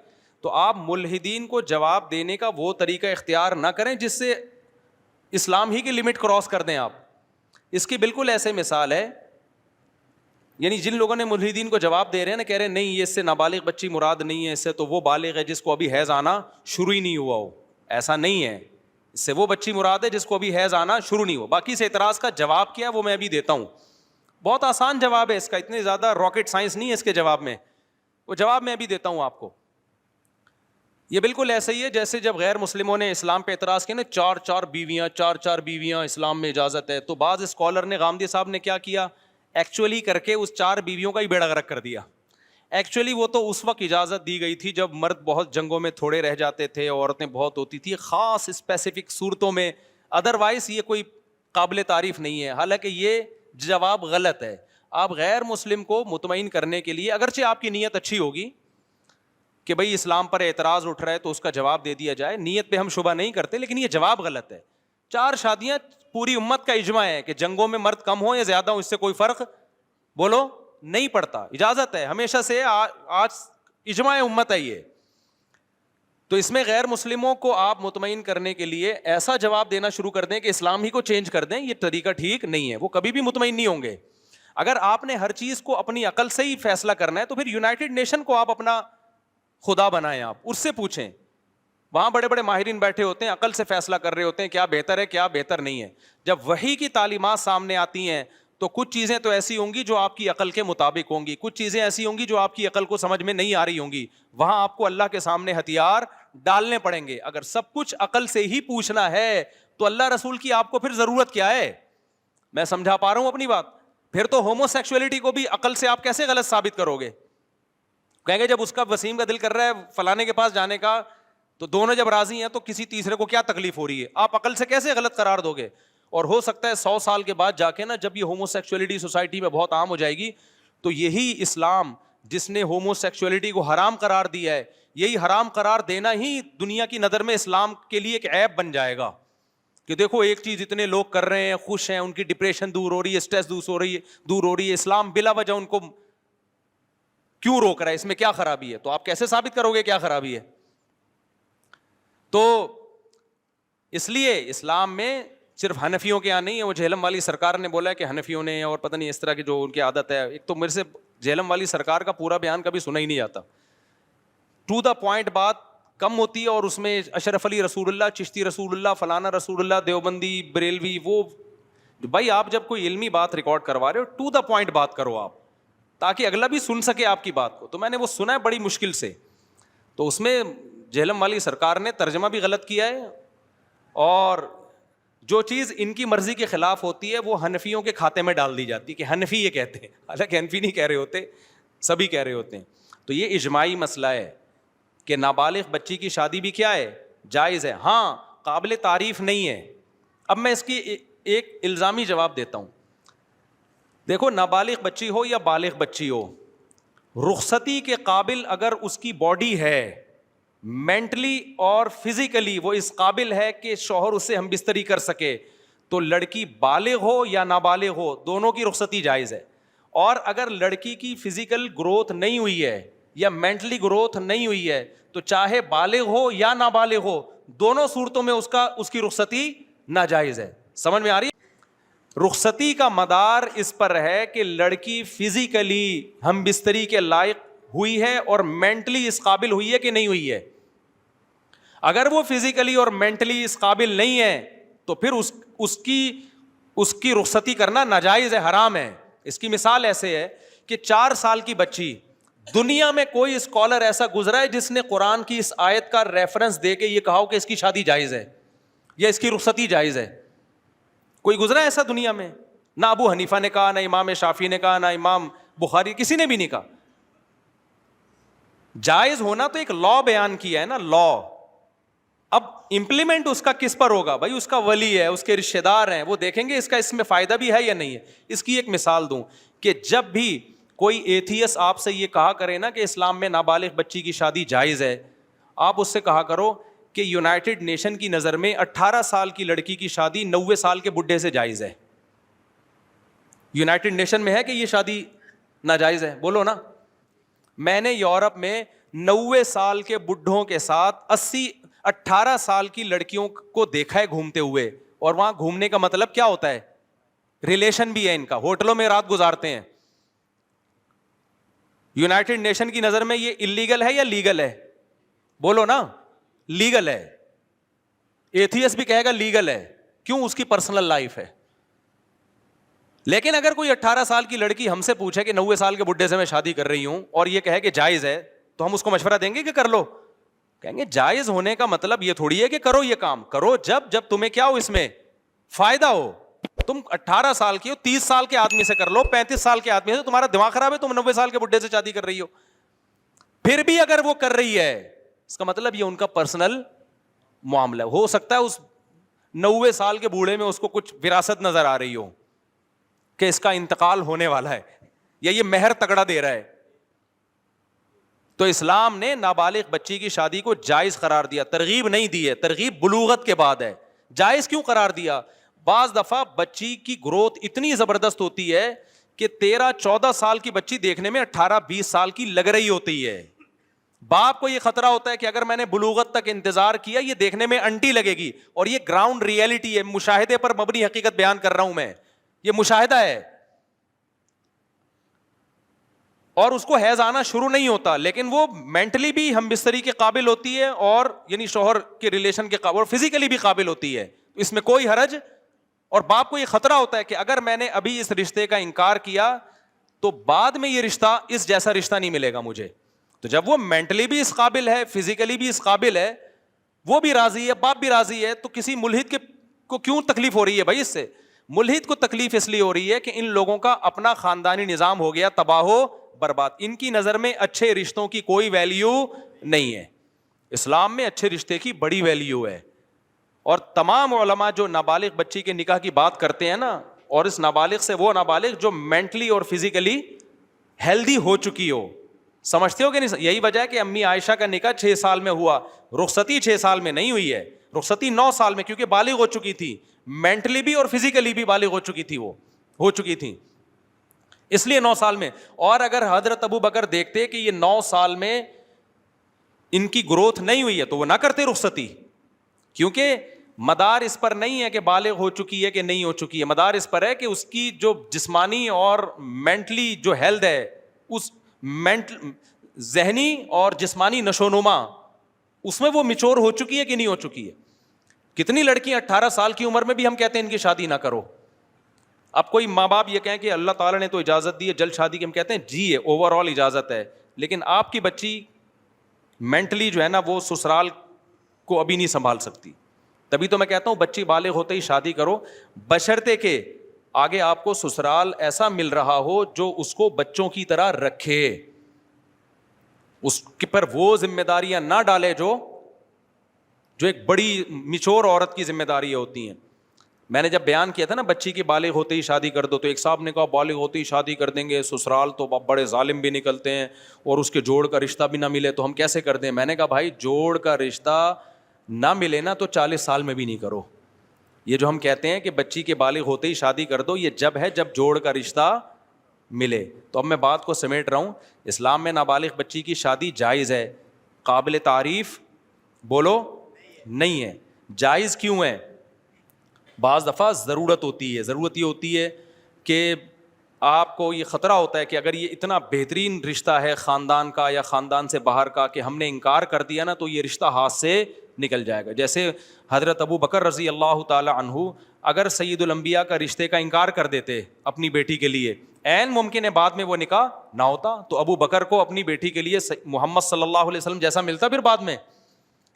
تو آپ ملحدین کو جواب دینے کا وہ طریقہ اختیار نہ کریں جس سے اسلام ہی کی لمٹ کراس کر دیں آپ. اس کی بالکل ایسے مثال ہے, یعنی جن لوگوں نے ملحدین کو جواب دے رہے ہیں نا, کہہ رہے ہیں نہیں یہ اس سے نابالغ بچی مراد نہیں ہے, اس سے تو وہ بالغ ہے جس کو ابھی حیض آنا شروع ہی نہیں ہوا ہو. ایسا نہیں ہے, اس سے وہ بچی مراد ہے جس کو ابھی حیض آنا شروع نہیں ہوا. باقی سے اعتراض کا جواب کیا وہ میں ابھی دیتا ہوں, بہت آسان جواب ہے اس کا, اتنے زیادہ راکٹ سائنس نہیں ہے اس کے جواب میں, وہ جواب میں ابھی دیتا ہوں آپ کو. یہ بالکل ایسا ہی ہے جیسے جب غیر مسلموں نے اسلام پہ اعتراض کیا نا, 4 بیویاں اسلام میں اجازت ہے, تو بعض اسکالر نے, غامدی صاحب نے کیا کیا, ایکچولی کر کے اس 4 بیویوں کا ہی بیڑا غرق کر دیا. ایکچولی وہ تو اس وقت اجازت دی گئی تھی جب مرد بہت جنگوں میں تھوڑے رہ جاتے تھے, عورتیں بہت ہوتی تھی خاص اسپیسیفک صورتوں میں, ادروائز یہ کوئی قابل تعریف نہیں ہے. حالانکہ یہ جواب غلط ہے. آپ غیر مسلم کو مطمئن کرنے کے لیے, اگرچہ آپ کی نیت اچھی ہوگی کہ بھئی اسلام پر اعتراض اٹھ رہا ہے تو اس کا جواب دے دیا جائے, نیت پہ ہم شبہ نہیں کرتے, لیکن یہ جواب غلط ہے. 4 شادیاں پوری امت کا اجماع ہے کہ جنگوں میں مرد کم ہو یا زیادہ ہو اس سے کوئی فرق بولو نہیں پڑتا, اجازت ہے ہمیشہ سے, آج اجماع امت ہے یہ. تو اس میں غیر مسلموں کو آپ مطمئن کرنے کے لیے ایسا جواب دینا شروع کر دیں کہ اسلام ہی کو چینج کر دیں, یہ طریقہ ٹھیک نہیں ہے, وہ کبھی بھی مطمئن نہیں ہوں گے. اگر آپ نے ہر چیز کو اپنی عقل سے ہی فیصلہ کرنا ہے تو پھر یونائٹڈ نیشن کو آپ اپنا خدا بنائیں, آپ اس سے پوچھیں, وہاں بڑے بڑے ماہرین بیٹھے ہوتے ہیں, عقل سے فیصلہ کر رہے ہوتے ہیں کیا بہتر ہے کیا بہتر نہیں ہے. جب وحی کی تعلیمات سامنے آتی ہیں تو کچھ چیزیں تو ایسی ہوں گی جو آپ کی عقل کے مطابق ہوں گی, کچھ چیزیں ایسی ہوں گی جو آپ کی عقل کو سمجھ میں نہیں آ رہی ہوں گی. وہاں آپ کو اللہ کے سامنے ہتھیار ڈالنے پڑیں گے. اگر سب کچھ عقل سے ہی پوچھنا ہے تو اللہ رسول کی آپ کو پھر ضرورت کیا ہے؟ میں سمجھا پا رہا ہوں اپنی بات؟ پھر تو ہومو سیکسولیٹی کو بھی عقل سے آپ کیسے غلط ثابت کرو گے؟ کہیں گے جب اس کا وسیم کا دل کر رہا ہے فلانے کے پاس جانے کا, تو دونوں جب راضی ہیں تو کسی تیسرے کو کیا تکلیف ہو رہی ہے؟ آپ عقل سے کیسے غلط قرار دو گے؟ اور ہو سکتا ہے 100 سال کے بعد جا کے نا, جب یہ ہومو سیکسولیٹی سوسائٹی میں بہت عام ہو جائے گی, تو یہی اسلام جس نے ہومو سیکسولیٹی کو حرام قرار دیا ہے, یہی حرام قرار دینا ہی دنیا کی نظر میں اسلام کے لیے ایک عیب بن جائے گا کہ دیکھو ایک چیز اتنے لوگ کر رہے ہیں, خوش ہیں, ان کی ڈپریشن دور ہو رہی ہے, اسٹریس دور ہو رہی ہے, اسلام بلا وجہ ان کو کیوں روک رہا ہے, اس میں کیا خرابی ہے؟ تو آپ کیسے ثابت کرو گے کیا خرابی ہے؟ تو اس لیے اسلام میں صرف حنفیوں کے یہاں نہیں ہے. وہ جہلم والی سرکار نے بولا ہے کہ حنفیوں نے, اور پتہ نہیں اس طرح کی جو ان کی عادت ہے. ایک تو میرے سے جہلم والی سرکار کا پورا بیان کبھی سنا ہی نہیں جاتا, ٹو دا پوائنٹ بات کم ہوتی ہے, اور اس میں اشرف علی رسول اللہ, چشتی رسول اللہ, فلانا رسول اللہ, دیوبندی, بریلوی, وہ بھائی آپ جب کوئی علمی بات ریکارڈ کروا رہے ہو ٹو دا پوائنٹ بات کرو آپ, تاکہ اگلا بھی سن سکے آپ کی بات کو. تو میں نے وہ سنا ہے بڑی مشکل سے, تو اس میں جہلم والی سرکار نے ترجمہ بھی غلط کیا ہے, اور جو چیز ان کی مرضی کے خلاف ہوتی ہے وہ حنفیوں کے کھاتے میں ڈال دی جاتی ہے کہ حنفی یہ کہتے ہیں, حالانکہ حنفی نہیں کہہ رہے ہوتے, سبھی کہہ رہے ہوتے ہیں. تو یہ اجماعی مسئلہ ہے کہ نابالغ بچی کی شادی بھی کیا ہے, جائز ہے, ہاں قابل تعریف نہیں ہے. اب میں اس کی ایک الزامی جواب دیتا ہوں. دیکھو نابالغ بچی ہو یا بالغ بچی ہو, رخصتی کے قابل اگر اس کی باڈی ہے, مینٹلی اور فزیکلی وہ اس قابل ہے کہ شوہر اس سے ہم بستری کر سکے, تو لڑکی بالغ ہو یا نابالغ ہو دونوں کی رخصتی جائز ہے. اور اگر لڑکی کی فزیکل گروتھ نہیں ہوئی ہے یا مینٹلی گروتھ نہیں ہوئی ہے تو چاہے بالغ ہو یا نابالغ ہو, دونوں صورتوں میں اس کی رخصتی ناجائز ہے. سمجھ میں آ رہی ہے؟ رخصتی کا مدار اس پر ہے کہ لڑکی فزیکلی ہم بستری کے لائق ہوئی ہے اور مینٹلی اس قابل ہوئی ہے کہ نہیں ہوئی ہے. اگر وہ فزیکلی اور مینٹلی اس قابل نہیں ہے تو پھر اس کی رخصتی کرنا ناجائز ہے, حرام ہے. اس کی مثال ایسے ہے کہ 4 سال کی بچی, دنیا میں کوئی اسکالر ایسا گزرا ہے جس نے قرآن کی اس آیت کا ریفرنس دے کے یہ کہا ہو کہ اس کی شادی جائز ہے یا اس کی رخصتی جائز ہے؟ کوئی گزرا ہے ایسا دنیا میں؟ نہ ابو حنیفہ نے کہا, نہ امام شافعی نے کہا, نہ امام بخاری, کسی نے بھی نہیں کہا. جائز ہونا تو ایک لا بیان کیا ہے نا, لا. اب امپلیمنٹ اس کا کس پر ہوگا بھائی؟ اس کا ولی ہے, اس کے رشتہ دار ہیں, وہ دیکھیں گے اس میں فائدہ بھی ہے یا نہیں ہے. اس کی ایک مثال دوں کہ جب بھی کوئی ایتھیس آپ سے یہ کہا کرے نا کہ اسلام میں نابالغ بچی کی شادی جائز ہے, آپ اس سے کہا کرو کہ یونائٹڈ نیشن کی نظر میں 18 سال کی لڑکی کی شادی 90 سال کے بڈھے سے جائز ہے. یونائٹڈ نیشن میں ہے کہ یہ شادی ناجائز ہے؟ بولو نا. میں نے یورپ میں 90 سال کے بڈھوں کے ساتھ 18 سال کی لڑکیوں کو دیکھا ہے گھومتے ہوئے, اور وہاں گھومنے کا مطلب کیا ہوتا ہے؟ ریلیشن بھی ہے ان کا, ہوٹلوں میں رات گزارتے ہیں. یونائٹڈ نیشن کی نظر میں یہ اللیگل ہے یا لیگل ہے؟ بولو نا. لیگل ہے. ایتھیس بھی کہے گا لیگل ہے. کیوں؟ اس کی پرسنل لائف ہے. لیکن اگر کوئی 18 سال کی لڑکی ہم سے پوچھے کہ 90 سال کے بڈھے سے میں شادی کر رہی ہوں اور یہ کہے کہ جائز ہے, تو ہم اس کو مشورہ دیں گے کہ کر لو؟ کہیں گے جائز ہونے کا مطلب یہ تھوڑی ہے کہ کرو یہ کام. کرو جب تمہیں کیا ہو, اس میں فائدہ ہو. تم 18 سال کی ہو, 30 سال کے آدمی سے کر لو, 35 سال کے آدمی سے, تمہارا دماغ خراب ہے, تم 90 سال کے بڈھے سے شادی کر رہی ہو. پھر بھی اگر وہ کر رہی ہے, اس کا مطلب یہ ان کا پرسنل معاملہ. ہو سکتا ہے اس 90 سال کے بوڑھے میں اس کو کچھ وراثت نظر آ رہی ہو کہ اس کا انتقال ہونے والا ہے, یا یہ مہر تگڑا دے رہا ہے. تو اسلام نے نابالغ بچی کی شادی کو جائز قرار دیا, ترغیب نہیں دی ہے. ترغیب بلوغت کے بعد ہے. جائز کیوں قرار دیا؟ بعض دفعہ بچی کی گروتھ اتنی زبردست ہوتی ہے کہ 13-14 سال کی بچی دیکھنے میں 18-20 سال کی لگ رہی ہوتی ہے. باپ کو یہ خطرہ ہوتا ہے کہ اگر میں نے بلوغت تک انتظار کیا, یہ دیکھنے میں انٹی لگے گی. اور یہ گراؤنڈ ریئلٹی ہے, مشاہدے پر مبنی حقیقت بیان کر رہا ہوں میں, یہ مشاہدہ ہے. اور اس کو حیض آنا شروع نہیں ہوتا, لیکن وہ مینٹلی بھی ہم بستری کے قابل ہوتی ہے, اور یعنی شوہر کے ریلیشن کے قابل, اور فزیکلی بھی قابل ہوتی ہے. اس میں کوئی حرج. اور باپ کو یہ خطرہ ہوتا ہے کہ اگر میں نے ابھی اس رشتے کا انکار کیا تو بعد میں یہ رشتہ اس جیسا رشتہ نہیں ملے گا مجھے. تو جب وہ مینٹلی بھی اس قابل ہے, فزیکلی بھی اس قابل ہے, وہ بھی راضی ہے, باپ بھی راضی ہے, تو کسی ملحد کو کیوں تکلیف ہو رہی ہے بھائی؟ اس سے ملحد کو تکلیف اس لیے ہو رہی ہے کہ ان لوگوں کا اپنا خاندانی نظام ہو گیا تباہ و برباد. ان کی نظر میں اچھے رشتوں کی کوئی ویلیو نہیں ہے. اسلام میں اچھے رشتے کی بڑی ویلیو ہے. اور تمام علماء جو نابالغ بچی کے نکاح کی بات کرتے ہیں نا, اور اس نابالغ سے وہ نابالغ جو مینٹلی اور فزیکلی ہیلدی ہو چکی ہو, سمجھتے ہو کہ نہیں؟ یہی وجہ ہے کہ امی عائشہ کا نکاح 6 سال میں ہوا, رخصتی 6 سال میں نہیں ہوئی ہے, رخصتی 9 سال میں, کیونکہ بالغ ہو چکی تھی, مینٹلی بھی اور فزیکلی بھی بالغ ہو چکی تھی, وہ ہو چکی تھی, اس لیے 9 سال میں. اور اگر حضرت ابو بکر دیکھتے کہ یہ 9 سال میں ان کی گروتھ نہیں ہوئی ہے تو وہ نہ کرتے رخصتی, کیونکہ مدار اس پر نہیں ہے کہ بالغ ہو چکی ہے کہ نہیں ہو چکی ہے, مدار اس پر ہے کہ اس کی جو جسمانی اور مینٹلی جو ہیلتھ ہے, اس ذہنی اور جسمانی نشوونما, اس میں وہ میچور ہو چکی ہے کہ نہیں ہو چکی ہے. کتنی لڑکیاں 18 سال کی عمر میں بھی ہم کہتے ہیں ان کی شادی نہ کرو. اب کوئی ماں باپ یہ کہیں کہ اللہ تعالیٰ نے تو اجازت دی ہے جلد شادی کی, ہم کہتے ہیں جی ہے, اوور آل اجازت ہے, لیکن آپ کی بچی مینٹلی جو ہے نا وہ سسرال کو ابھی نہیں سنبھال سکتی. تبھی تو میں کہتا ہوں بچی بالغ ہوتے ہی شادی کرو, بشرطے کہ آگے آپ کو سسرال ایسا مل رہا ہو جو اس کو بچوں کی طرح رکھے, اس پر وہ ذمہ داریاں نہ ڈالے جو ایک بڑی میچور عورت کی ذمہ داریاں ہوتی ہیں. میں نے جب بیان کیا تھا نا بچی کی بالغ ہوتے ہی شادی کر دو, تو ایک صاحب نے کہا بالغ ہوتے ہی شادی کر دیں گے, سسرال تو بڑے ظالم بھی نکلتے ہیں اور اس کے جوڑ کا رشتہ بھی نہ ملے تو ہم کیسے کر دیں. میں نے کہا بھائی جوڑ کا رشتہ نہ ملے نا تو 40 سال میں بھی نہیں کرو. یہ جو ہم کہتے ہیں کہ بچی کے بالغ ہوتے ہی شادی کر دو, یہ جب ہے جب جوڑ کا رشتہ ملے. تو اب میں بات کو سمیٹ رہا ہوں, اسلام میں نابالغ بچی کی شادی جائز ہے, قابل تعریف بولو نہیں ہے. جائز کیوں ہے؟ بعض دفعہ ضرورت ہوتی ہے، ضرورت یہ ہوتی ہے کہ آپ کو یہ خطرہ ہوتا ہے کہ اگر یہ اتنا بہترین رشتہ ہے خاندان کا یا خاندان سے باہر کا کہ ہم نے انکار کر دیا نا تو یہ رشتہ ہاتھ سے نکل جائے گا. جیسے حضرت ابو بکر رضی اللہ تعالی عنہ اگر سید الانبیاء کا رشتے کا انکار کر دیتے اپنی بیٹی کے لیے، عین ممکن ہے بعد میں وہ نکاح نہ ہوتا، تو ابو بکر کو اپنی بیٹی کے لیے محمد صلی اللہ علیہ وسلم جیسا ملتا پھر بعد میں،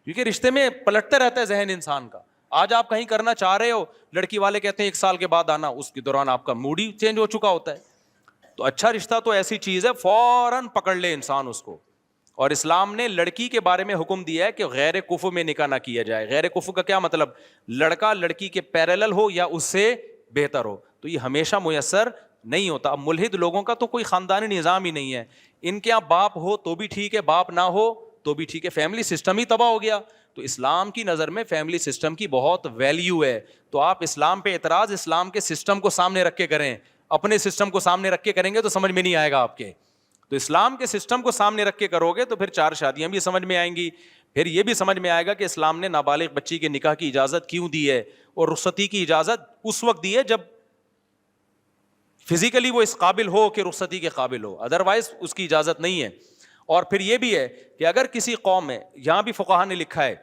کیونکہ رشتے میں پلٹتے رہتا ہے ذہن انسان کا. آج آپ کہیں کرنا چاہ رہے ہو، لڑکی والے کہتے ہیں 1 سال کے بعد آنا، اس کے دوران آپ کا موڈ ہی چینج ہو چکا ہوتا ہے. تو اچھا رشتہ تو ایسی چیز ہے فوراً پکڑ لے انسان اس کو. اور اسلام نے لڑکی کے بارے میں حکم دیا ہے کہ غیر کفو میں نکاح نہ کیا جائے. غیر کفو کا کیا مطلب؟ لڑکا لڑکی کے پیرالل ہو یا اس سے بہتر ہو. تو یہ ہمیشہ میسر نہیں ہوتا. اب ملحد لوگوں کا تو کوئی خاندانی نظام ہی نہیں ہے، ان کے یہاں باپ ہو تو بھی ٹھیک ہے، باپ نہ ہو تو بھی ٹھیک ہے، فیملی سسٹم ہی تباہ ہو گیا. تو اسلام کی نظر میں فیملی سسٹم کی بہت ویلیو ہے. تو آپ اسلام پہ اعتراض اسلام کے سسٹم کو سامنے رکھ کے کریں، اپنے سسٹم کو سامنے رکھ کے کریں گے تو سمجھ میں نہیں آئے گا آپ کے. تو اسلام کے سسٹم کو سامنے رکھ کے کرو گے تو پھر 4 شادیاں بھی سمجھ میں آئیں گی. پھر یہ بھی سمجھ میں آئے گا کہ اسلام نے نابالغ بچی کے نکاح کی اجازت کیوں دی ہے، اور رخصتی کی اجازت اس وقت دی ہے جب فزیکلی وہ اس قابل ہو کہ رخصتی کے قابل ہو، ادروائز اس کی اجازت نہیں ہے. اور پھر یہ بھی ہے کہ اگر کسی قوم میں، یہاں بھی فقہا نے لکھا ہے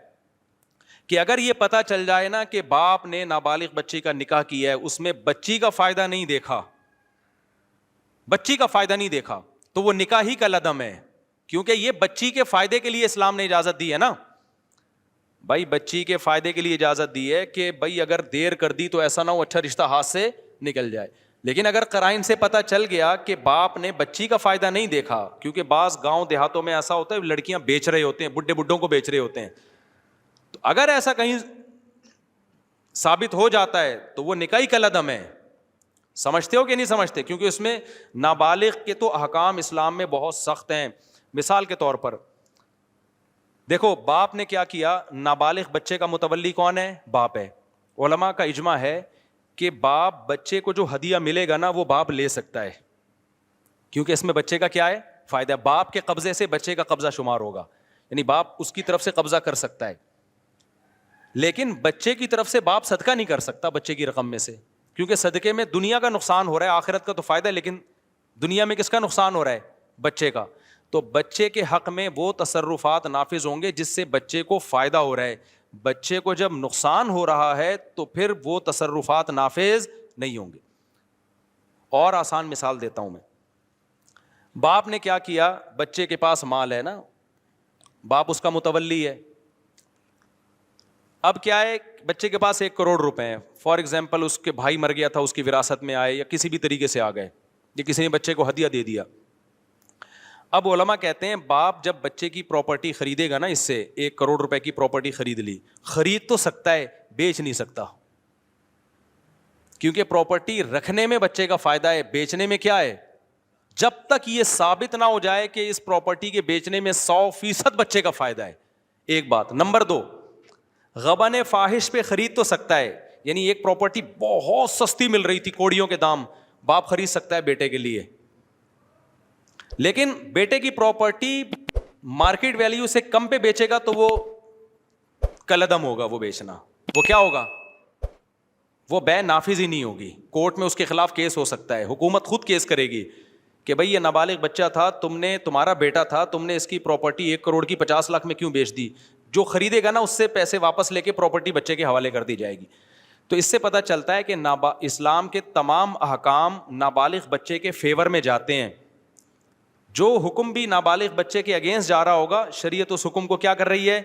کہ اگر یہ پتہ چل جائے نا کہ باپ نے نابالغ بچی کا نکاح کیا ہے، اس میں بچی کا فائدہ نہیں دیکھا، بچی کا فائدہ نہیں دیکھا، تو وہ نکاح ہی کا لدم ہے. کیونکہ یہ بچی کے فائدے کے لیے اسلام نے اجازت دی ہے نا بھائی، بچی کے فائدے کے لیے اجازت دی ہے کہ بھائی اگر دیر کر دی تو ایسا نہ ہو اچھا رشتہ ہاتھ سے نکل جائے. لیکن اگر قرائن سے پتہ چل گیا کہ باپ نے بچی کا فائدہ نہیں دیکھا، کیونکہ بعض گاؤں دیہاتوں میں ایسا ہوتا ہے لڑکیاں بیچ رہے ہوتے ہیں، بڈھوں کو بیچ رہے ہوتے ہیں، تو اگر ایسا کہیں ثابت ہو جاتا ہے تو وہ نکاح کا لدم ہے. سمجھتے ہو کہ نہیں سمجھتے؟ کیونکہ اس میں نابالغ کے تو احکام اسلام میں بہت سخت ہیں. مثال کے طور پر دیکھو، باپ نے کیا کیا، نابالغ بچے کا متولی کون ہے؟ باپ ہے. علماء کا اجماع ہے کہ باپ بچے کو جو ہدیہ ملے گا نا وہ باپ لے سکتا ہے، کیونکہ اس میں بچے کا کیا ہے؟ فائدہ. باپ کے قبضے سے بچے کا قبضہ شمار ہوگا، یعنی باپ اس کی طرف سے قبضہ کر سکتا ہے. لیکن بچے کی طرف سے باپ صدقہ نہیں کر سکتا بچے کی رقم میں سے، کیونکہ صدقے میں دنیا کا نقصان ہو رہا ہے، آخرت کا تو فائدہ ہے، لیکن دنیا میں کس کا نقصان ہو رہا ہے؟ بچے کا. تو بچے کے حق میں وہ تصرفات نافذ ہوں گے جس سے بچے کو فائدہ ہو رہا ہے. بچے کو جب نقصان ہو رہا ہے تو پھر وہ تصرفات نافذ نہیں ہوں گے. اور آسان مثال دیتا ہوں میں. باپ نے کیا کیا، بچے کے پاس مال ہے نا، باپ اس کا متولی ہے. اب کیا ہے، بچے کے پاس 1 کروڑ روپے ہیں، فار ایگزامپل اس کے بھائی مر گیا تھا، اس کی وراثت میں آئے یا کسی بھی طریقے سے آ گئے، یا کسی نے بچے کو ہدیہ دے دیا. اب علماء کہتے ہیں باپ جب بچے کی پراپرٹی خریدے گا نا، اس سے 1 کروڑ روپے کی پراپرٹی خرید لی، خرید تو سکتا ہے، بیچ نہیں سکتا، کیونکہ پراپرٹی رکھنے میں بچے کا فائدہ ہے، بیچنے میں کیا ہے؟ جب تک یہ ثابت نہ ہو جائے کہ اس پراپرٹی کے بیچنے میں 100% بچے کا فائدہ ہے. ایک بات. نمبر 2، غبن فاحش پہ خرید تو سکتا ہے، یعنی ایک پراپرٹی بہت سستی مل رہی تھی، کوڑیوں کے دام، باپ خرید سکتا ہے بیٹے کے لیے، لیکن بیٹے کی پراپرٹی مارکیٹ ویلیو سے کم پہ بیچے گا تو وہ کلدم ہوگا. وہ بیچنا وہ کیا ہوگا؟ وہ بے نافذ ہی نہیں ہوگی، کورٹ میں اس کے خلاف کیس ہو سکتا ہے، حکومت خود کیس کرے گی کہ بھئی یہ نابالغ بچہ تھا، تمہارا بیٹا تھا، تم نے اس کی پراپرٹی 1 کروڑ کی 50 لاکھ میں کیوں بیچ دی؟ جو خریدے گا نا اس سے پیسے واپس لے کے پراپرٹی بچے کے حوالے کر دی جائے گی. تو اس سے پتہ چلتا ہے کہ اسلام کے تمام احکام نابالغ بچے کے فیور میں جاتے ہیں. جو حکم بھی نابالغ بچے کے اگینسٹ جا رہا ہوگا، شریعت اس حکم کو کیا کر رہی ہے؟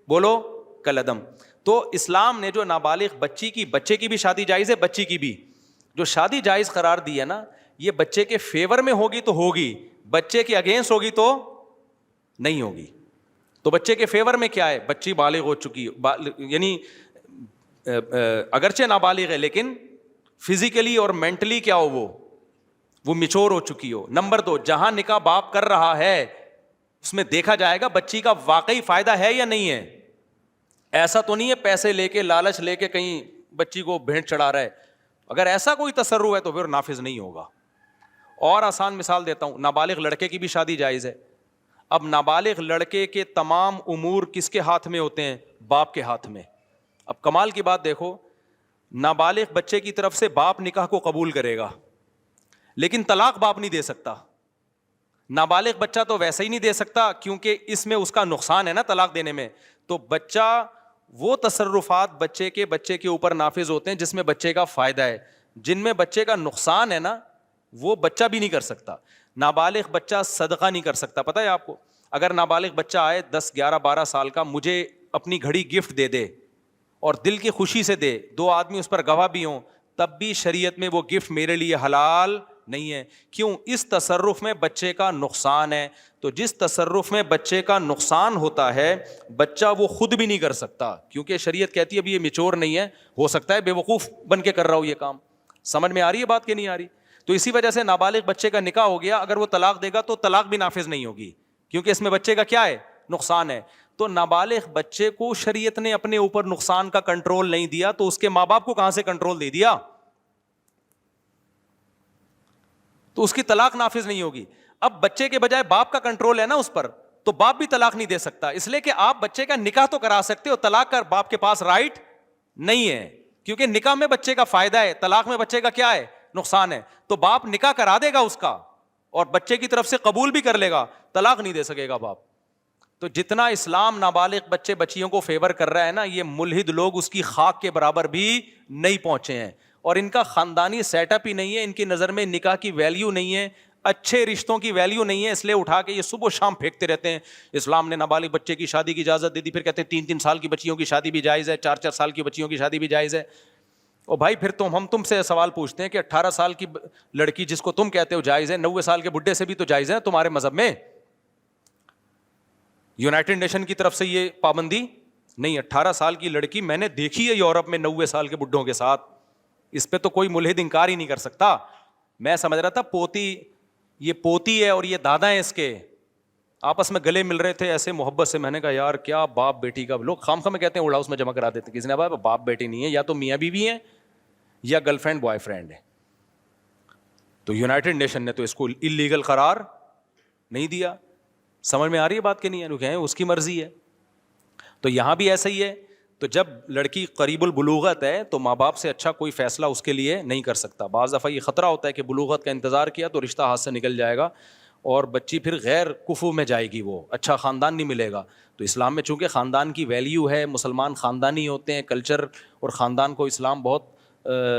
بولو، کلدم. تو اسلام نے جو نابالغ بچے کی بھی شادی جائز ہے، بچی کی بھی جو شادی جائز قرار دی ہے نا، یہ بچے کے فیور میں ہوگی تو ہوگی، بچے کے اگینسٹ ہوگی تو نہیں ہوگی. تو بچے کے فیور میں کیا ہے؟ بچی بالغ ہو چکی، یعنی اگرچہ نابالغ ہے لیکن فزیکلی اور مینٹلی کیا ہو، وہ میچور ہو چکی ہو. نمبر 2، جہاں نکاح باپ کر رہا ہے اس میں دیکھا جائے گا بچی کا واقعی فائدہ ہے یا نہیں ہے. ایسا تو نہیں ہے پیسے لے کے، لالچ لے کے کہیں بچی کو بھینٹ چڑھا رہا ہے. اگر ایسا کوئی تصرف ہے تو پھر نافذ نہیں ہوگا. اور آسان مثال دیتا ہوں، نابالغ لڑکے کی بھی شادی جائز ہے. اب نابالغ لڑکے کے تمام امور کس کے ہاتھ میں ہوتے ہیں؟ باپ کے ہاتھ میں. اب کمال کی بات دیکھو، نابالغ بچے کی طرف سے باپ نکاح کو قبول کرے گا لیکن طلاق باپ نہیں دے سکتا. نابالغ بچہ تو ویسے ہی نہیں دے سکتا کیونکہ اس میں اس کا نقصان ہے نا طلاق دینے میں. تو بچہ وہ تصرفات بچے کے اوپر نافذ ہوتے ہیں جس میں بچے کا فائدہ ہے. جن میں بچے کا نقصان ہے نا وہ بچہ بھی نہیں کر سکتا. نابالغ بچہ صدقہ نہیں کر سکتا. پتہ ہے آپ کو, اگر نابالغ بچہ آئے 10 11 12 سال کا, مجھے اپنی گھڑی گفٹ دے دے اور دل کی خوشی سے دے, 2 آدمی اس پر گواہ بھی ہوں, تب بھی شریعت میں وہ گفٹ میرے لیے حلال نہیں ہے. کیوں؟ اس تصرف میں بچے کا نقصان ہے. تو جس تصرف میں بچے کا نقصان ہوتا ہے بچہ وہ خود بھی نہیں کر سکتا, کیونکہ شریعت کہتی ہے ابھی یہ میچور نہیں ہے, ہو سکتا ہے بے وقوف بن کے کر رہا ہو یہ کام. سمجھ میں آ رہی ہے بات کہ نہیں آ رہی؟ تو اسی وجہ سے نابالغ بچے کا نکاح ہو گیا, اگر وہ طلاق دے گا تو طلاق بھی نافذ نہیں ہوگی, کیونکہ اس میں بچے کا کیا ہے؟ نقصان ہے. تو نابالغ بچے کو شریعت نے اپنے اوپر نقصان کا کنٹرول نہیں دیا, تو اس کے ماں باپ کو کہاں سے کنٹرول دے دیا؟ تو اس کی طلاق نافذ نہیں ہوگی. اب بچے کے بجائے باپ کا کنٹرول ہے نا اس پر, تو باپ بھی طلاق نہیں دے سکتا, اس لیے کہ آپ بچے کا نکاح تو کرا سکتے ہو, طلاق کا باپ کے پاس رائٹ نہیں ہے, کیونکہ نکاح میں بچے کا فائدہ ہے, طلاق میں بچے کا کیا ہے؟ نقصان ہے. تو باپ نکاح کرا دے گا اس کا اور بچے کی طرف سے قبول بھی کر لے گا, طلاق نہیں دے سکے گا باپ. تو جتنا اسلام نابالغ بچے بچیوں کو فیور کر رہا ہے نا, یہ ملحد لوگ اس کی خاک کے برابر بھی نہیں پہنچے ہیں, اور ان کا خاندانی سیٹ اپ ہی نہیں ہے. ان کی نظر میں نکاح کی ویلیو نہیں ہے, اچھے رشتوں کی ویلیو نہیں ہے, اس لیے اٹھا کے یہ صبح و شام پھینکتے رہتے ہیں اسلام نے نابالغ بچے کی شادی کی اجازت دے دی, پھر کہتے ہیں 3 سال کی بچیوں کی شادی بھی جائز ہے, 4 سال کی بچیوں کی شادی بھی جائز ہے. اور بھائی پھر ہم تم سے سوال پوچھتے ہیں کہ 18 سال کی لڑکی جس کو تم کہتے ہو جائز ہے, 90 سال کے بڈھے سے بھی تو جائز ہے تمہارے مذہب میں. یونائٹڈ نیشن کی طرف سے یہ پابندی نہیں. 18 سال کی لڑکی میں نے دیکھی ہے یورپ میں 90 سال کے بڈھوں کے ساتھ, اس پہ تو کوئی ملحد انکار ہی نہیں کر سکتا. میں سمجھ رہا تھا یہ پوتی ہے اور یہ دادا ہے اس کے, آپس میں گلے مل رہے تھے ایسے محبت سے. میں نے کہا یار کیا باپ بیٹی کا, لوگ خام خواہ میں کہتے ہیں اڑ ہاؤس میں جمع کرا دیتے ہیں, کسی نے کہا باپ بیٹی نہیں ہے, یا تو میاں بیوی ہیں یا گرل فرینڈ بوائے فرینڈ ہے. تو یونائٹڈ نیشن نے تو اس کو اللیگل قرار نہیں دیا. سمجھ میں آ رہی ہے بات کہ نہیں ہے؟ لوگ کہیں اس کی مرضی ہے. تو یہاں بھی ایسا ہی ہے. تو جب لڑکی قریب البلوغت ہے تو ماں باپ سے اچھا کوئی فیصلہ اس کے لیے نہیں کر سکتا. بعض دفعہ یہ خطرہ ہوتا ہے کہ بلوغت کا انتظار کیا تو رشتہ ہاتھ سے نکل جائے گا اور بچی پھر غیر کفو میں جائے گی, وہ اچھا خاندان نہیں ملے گا. تو اسلام میں چونکہ خاندان کی ویلیو ہے, مسلمان خاندانی ہوتے ہیں, کلچر اور خاندان کو اسلام بہت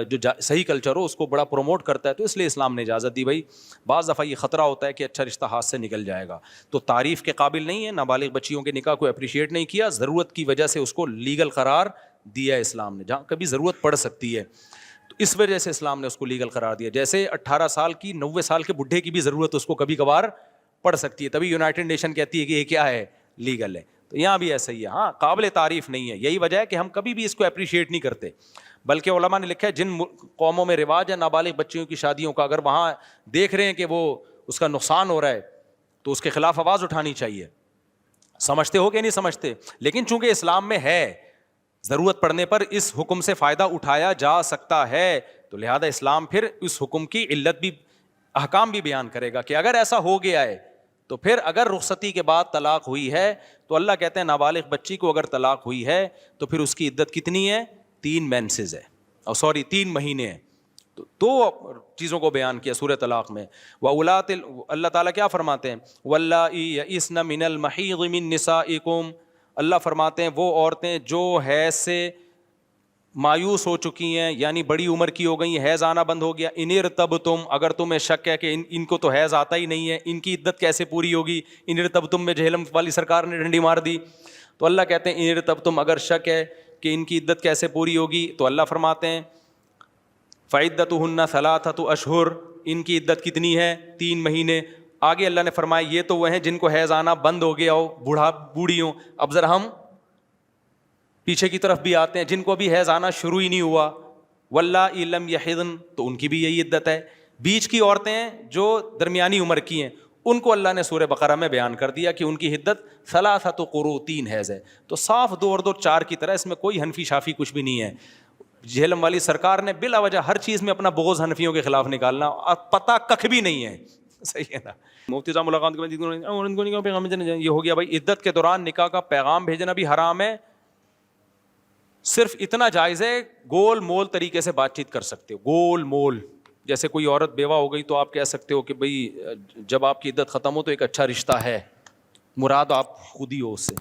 جو صحیح کلچر ہو اس کو بڑا پروموٹ کرتا ہے, تو اس لیے اسلام نے اجازت دی. بھائی بعض دفعہ یہ خطرہ ہوتا ہے کہ اچھا رشتہ ہاتھ سے نکل جائے گا, تو تعریف کے قابل نہیں ہے. نابالغ بچیوں کے نکاح کو اپریشیٹ نہیں کیا, ضرورت کی وجہ سے اس کو لیگل قرار دیا ہے اسلام نے, جہاں کبھی ضرورت پڑ سکتی ہے تو اس وجہ سے اسلام نے اس کو لیگل قرار دیا. جیسے 18 سال کی 90 سال کے بڈھے کی بھی ضرورت اس کو کبھی کبھار پڑ سکتی ہے, تبھی یونائٹڈ نیشن کہتی ہے کہ یہ کیا ہے؟ لیگل ہے. تو یہاں بھی ایسا ہی ہے. ہاں قابل تعریف نہیں ہے, یہی وجہ ہے کہ ہم کبھی بھی اس کو اپریشیٹ نہیں کرتے. بلکہ علماء نے لکھا ہے جن قوموں میں رواج ہے نابالغ بچیوں کی شادیوں کا, اگر وہاں دیکھ رہے ہیں کہ وہ اس کا نقصان ہو رہا ہے تو اس کے خلاف آواز اٹھانی چاہیے. سمجھتے ہو کہ نہیں سمجھتے؟ لیکن چونکہ اسلام میں ہے ضرورت پڑنے پر اس حکم سے فائدہ اٹھایا جا سکتا ہے, تو لہذا اسلام پھر اس حکم کی علت بھی, احکام بھی بیان کرے گا کہ اگر ایسا ہو گیا ہے تو پھر اگر رخصتی کے بعد طلاق ہوئی ہے تو اللہ کہتے ہیں نابالغ بچی کو اگر طلاق ہوئی ہے تو پھر اس کی عدت کتنی ہے؟ 3 مینسز ہے, اور 3 مہینے ہیں. تو 2 چیزوں کو بیان کیا سورہ طلاق میں. وَأُولَاتِ اللہ تعالیٰ کیا فرماتے ہیں؟ وَاللَّائِي يَئِسْنَ مِنَ الْمَحِيضِ مِن نِّسَائِكُمْ, اللہ فرماتے ہیں وہ عورتیں جو حیض سے مایوس ہو چکی ہیں, یعنی بڑی عمر کی ہو گئی ہیں, حیض آنا بند ہو گیا. اِنِ ارْتَبْتُمْ, اگر تمہیں شک ہے کہ ان کو تو حیض آتا ہی نہیں ہے, ان کی عدت کیسے پوری ہوگی؟ اِنِ ارْتَبْتُمْ میں جہلم والی سرکار نے ڈنڈی مار دی. تو اللہ کہتے ہیں اِنِ ارْتَبْتُمْ, اگر شک ہے کہ ان کی عدت کیسے پوری ہوگی, تو اللہ فرماتے ہیں فَعِدَّتُهُنَّ 3 أَشْهُرٌ, ان کی عدت کتنی ہے؟ 3 مہینے. آگے اللہ نے فرمایا یہ تو وہ ہیں جن کو حیض آنا بند ہو گیا ہو, بوڑھی ہوں. اب ذرا ہم پیچھے کی طرف بھی آتے ہیں جن کو ابھی حیض آنا شروع ہی نہیں ہوا. وَاللَّائِي لَمْ يَحِضْنَ, تو ان کی بھی یہی عدت ہے. بیچ کی عورتیں ہیں جو درمیانی عمر کی ہیں, ان کو اللہ نے سورہ بقرہ میں بیان کر دیا کہ ان کی عدت 3 قروء, 3 حیض ہے. تو صاف 2 اور 2 4 کی طرح, اس میں کوئی حنفی شافی کچھ بھی نہیں ہے. جہلم والی سرکار نے بلا وجہ ہر چیز میں اپنا بغض حنفیوں کے خلاف نکالنا, پتہ ککھ بھی نہیں ہے. صحیح ہے نا. مفتی صاحب ملاقات کے یہ ہو گیا بھائی, عدت کے دوران نکاح کا پیغام بھیجنا بھی حرام ہے, صرف اتنا جائز ہے, گول مول طریقے سے بات چیت کر سکتے ہو, گول مول. جیسے کوئی عورت بیوہ ہو گئی تو آپ کہہ سکتے ہو کہ بھئی جب آپ کی عدت ختم ہو تو ایک اچھا رشتہ ہے, مراد آپ خود ہی ہو اس سے.